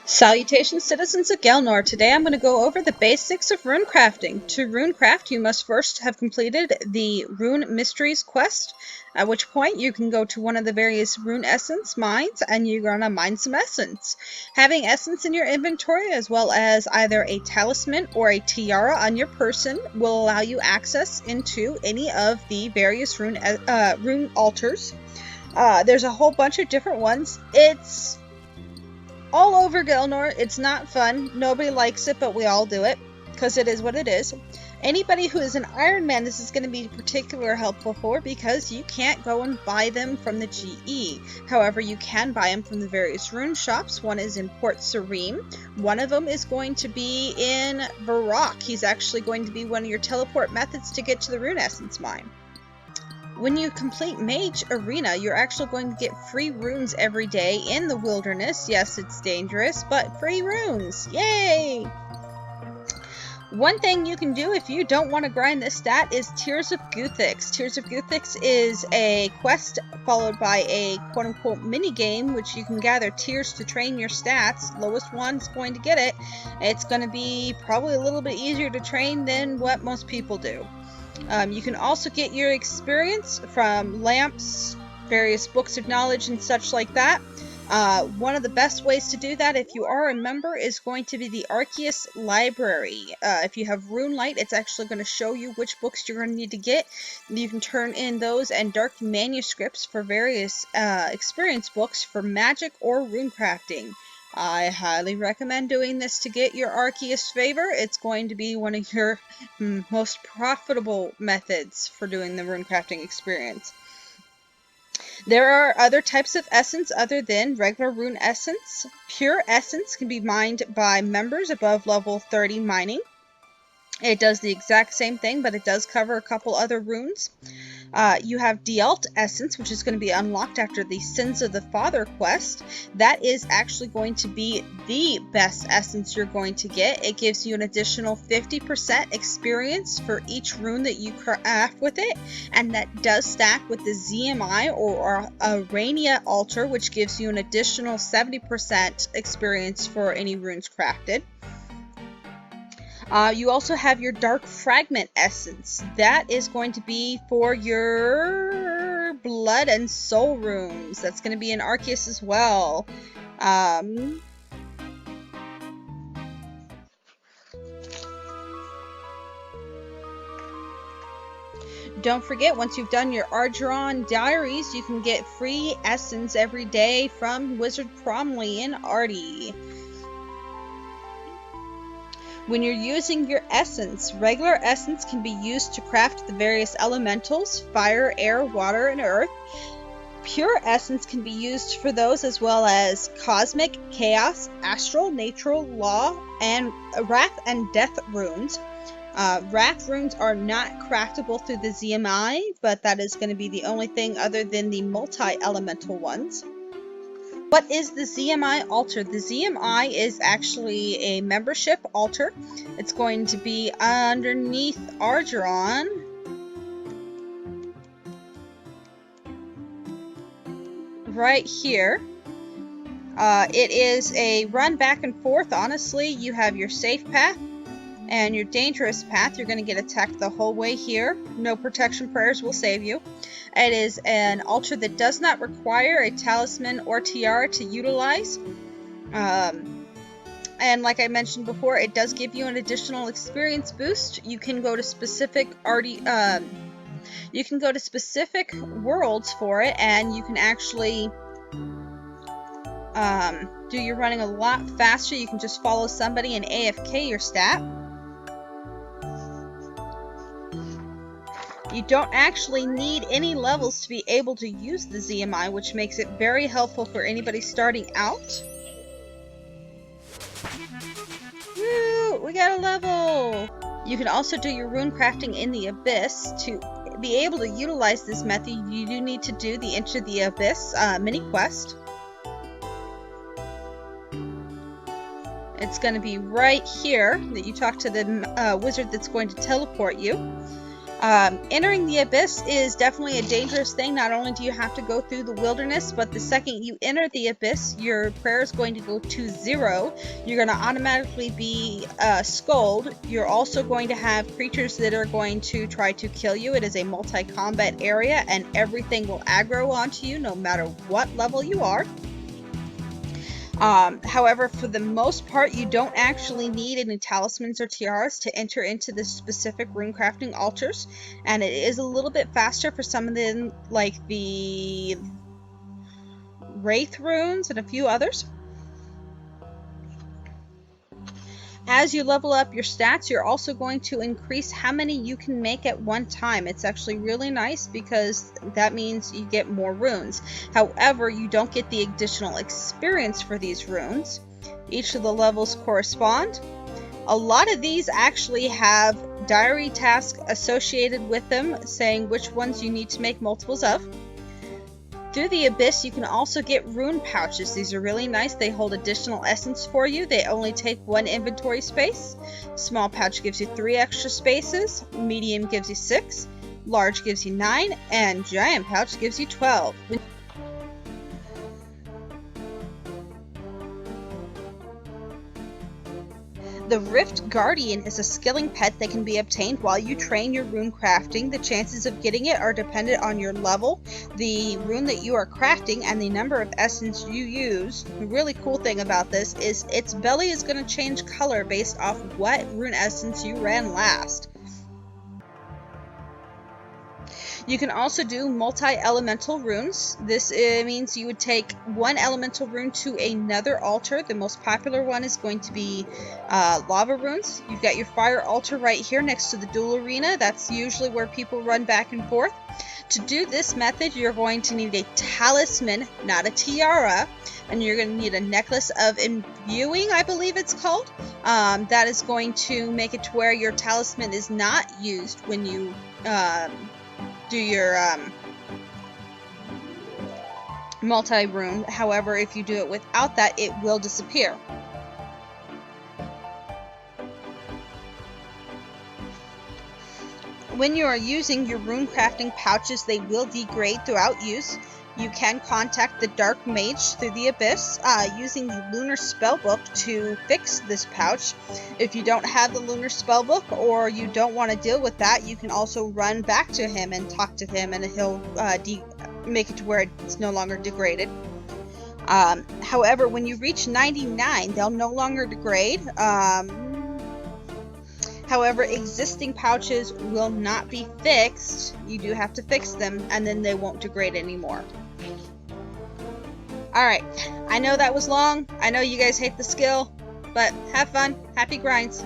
Salutations, citizens of Gielnor. Today I'm going to go over the basics of runecrafting. To runecraft, you must first have completed the Rune Mysteries quest, at which point you can go to one of the various rune essence mines and you're going to mine some essence. Having essence in your inventory, as well as either a talisman or a tiara on your person, will allow you access into any of the various rune altars. There's a whole bunch of different ones. It's all over Gielnor. It's not fun. Nobody likes it, but we all do it because it is what it is. Anybody who is an Iron Man, this is going to be particularly helpful for, because you can't go and buy them from the GE. However, you can buy them from the various rune shops. One is in Port Serene. One of them is going to be in Varrock. He's actually going to be one of your teleport methods to get to the rune essence mine. When you complete Mage Arena, you're actually going to get free runes every day in the wilderness. Yes, it's dangerous, but free runes! Yay! One thing you can do if you don't want to grind this stat is Tears of Guthix. Tears of Guthix is a quest followed by a quote-unquote mini-game, which you can gather tears to train your stats. Lowest one's going to get it. It's going to be probably a little bit easier to train than what most people do. You can also get your experience from lamps, various books of knowledge, and such like that. One of the best ways to do that, if you are a member, is going to be the Arceus Library. If you have Rune Light, it's actually going to show you which books you're going to need to get. You can turn in those and dark manuscripts for various experience books for magic or runecrafting. I highly recommend doing this to get your Arceus favor. It's going to be one of your most profitable methods for doing the runecrafting experience. There are other types of essence other than regular rune essence. Pure essence can be mined by members above level 30 mining. It does the exact same thing, but it does cover a couple other runes. You have Dialt Essence, which is going to be unlocked after the Sins of the Father quest. That is actually going to be the best essence you're going to get. It gives you an additional 50% experience for each rune that you craft with it, and that does stack with the Zmi or Zmi Altar, which gives you an additional 70% experience for any runes crafted. You also have your Dark Fragment Essence. That is going to be for your Blood and Soul runes. That's going to be in Arceus as well. Don't forget, once you've done your Argeron diaries, you can get free essence every day from Wizard Cromley and Artie. When you're using your essence, regular essence can be used to craft the various elementals, fire, air, water, and earth. Pure essence can be used for those, as well as cosmic, chaos, astral, natural, law, and wrath and death runes. Wrath runes are not craftable through the Zmi, but that is going to be the only thing other than the multi-elemental ones. What is the Zmi Altar? The Zmi is actually a membership altar. It's going to be underneath Argeron. Right here. It is a run back and forth. Honestly, you have your safe path and your dangerous path. You're going to get attacked the whole way here. No protection prayers will save you. It is an altar that does not require a talisman or tiara to utilize. And like I mentioned before, it does give you an additional experience boost. You can go to specific worlds for it, and you can actually do your running a lot faster. You can just follow somebody and AFK your stat. You don't actually need any levels to be able to use the Zmi, which makes it very helpful for anybody starting out. Woo! We got a level! You can also do your runecrafting in the Abyss. To be able to utilize this method, you do need to do the Enter the Abyss mini-quest. It's going to be right here that you talk to the wizard that's going to teleport you. Entering the Abyss is definitely a dangerous thing. Not only do you have to go through the wilderness, but the second you enter the Abyss, your prayer is going to go to 0. You're going to automatically be skulled. You're also going to have creatures that are going to try to kill you. It is a multi-combat area, and everything will aggro onto you no matter what level you are. However, for the most part, you don't actually need any talismans or tiaras to enter into the specific runecrafting altars, and it is a little bit faster for some of them, like the Wraith runes and a few others. As you level up your stats, you're also going to increase how many you can make at one time. It's actually really nice because that means you get more runes. However, you don't get the additional experience for these runes. Each of the levels correspond. A lot of these actually have diary tasks associated with them, saying which ones you need to make multiples of. Through the Abyss, you can also get Rune Pouches. These are really nice. They hold additional essence for you. They only take 1 inventory space. Small pouch gives you 3 extra spaces. Medium gives you 6. Large gives you 9. And giant pouch gives you 12. The Rift Guardian is a skilling pet that can be obtained while you train your rune crafting. The chances of getting it are dependent on your level, the rune that you are crafting, and the number of essence you use. The really cool thing about this is its belly is going to change color based off what rune essence you ran last. You can also do multi-elemental runes. This means you would take 1 elemental rune to another altar. The most popular one is going to be lava runes. You've got your fire altar right here next to the duel arena. That's usually where people run back and forth. To do this method, you're going to need a talisman, not a tiara, and you're going to need a necklace of imbuing, I believe it's called. That is going to make it to where your talisman is not used when you do your multi-rune. However, if you do it without that, it will disappear. When you are using your rune crafting pouches, they will degrade throughout use. You can contact the Dark Mage through the Abyss using the Lunar Spellbook to fix this pouch. If you don't have the Lunar Spellbook or you don't want to deal with that, you can also run back to him and talk to him, and he'll make it to where it's no longer degraded. However, when you reach 99, they'll no longer degrade. However, existing pouches will not be fixed. You do have to fix them, and then they won't degrade anymore. Alright, I know that was long. I know you guys hate the skill, but have fun. Happy grinds.